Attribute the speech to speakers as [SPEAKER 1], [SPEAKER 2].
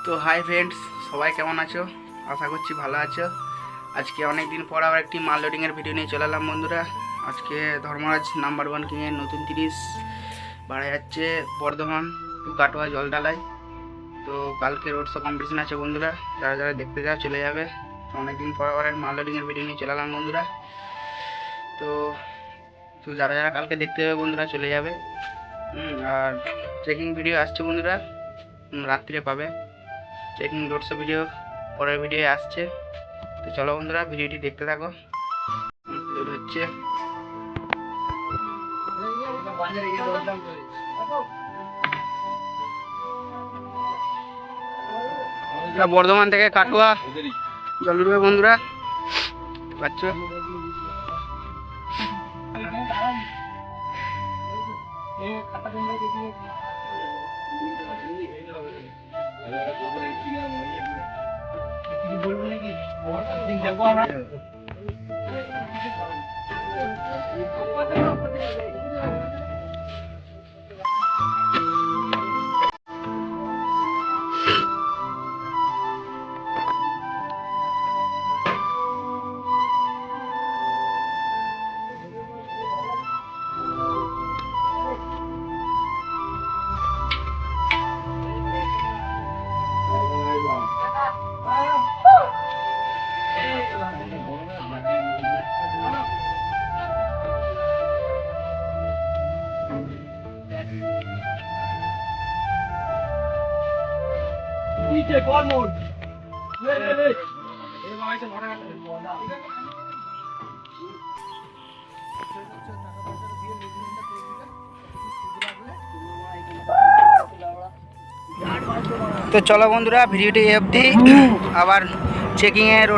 [SPEAKER 1] তো hi friends, সবাই কেমন আছো? আশা করছি ভালো আছো। আজকে অনেক দিন পর আবার একটি মাল লোডিংয়ের ভিডিও নিয়ে চলে এলাম বন্ধুরা। আজকে ধর্মরাজ নাম্বার 1 কিংয়ের নতুন 30 ভাড়া যাচ্ছে বর্ধমান টু কাটোয়া জলডালায়। তো কালকে রোড শো কম্পিটিশন আছে বন্ধুরা, যারা যারা দেখতে যাও চলে যাবে। অনেকদিন পর আবার মাল লোডিংয়ের ভিডিও নিয়ে চলে এলাম বন্ধুরা। তো তো যারা যারা কালকে দেখতে যাবে বন্ধুরা চলে যাবে। আর চেকিং ভিডিও আসছে বন্ধুরা, রাত্রিরে পাবে। চেকিং রোড শো ভিডিও পরের ভিডিও আসছে। তো চলো বন্ধুরা ভিডিওটি দেখতে থাকো। হচ্ছে বর্ধমান থেকে কাটোয়া জল ঢুকবে বন্ধুরা, পাচ্ছ। তো চলো বন্ধুরা ভিডিওটি অবধি, আবার চেকিংয়ে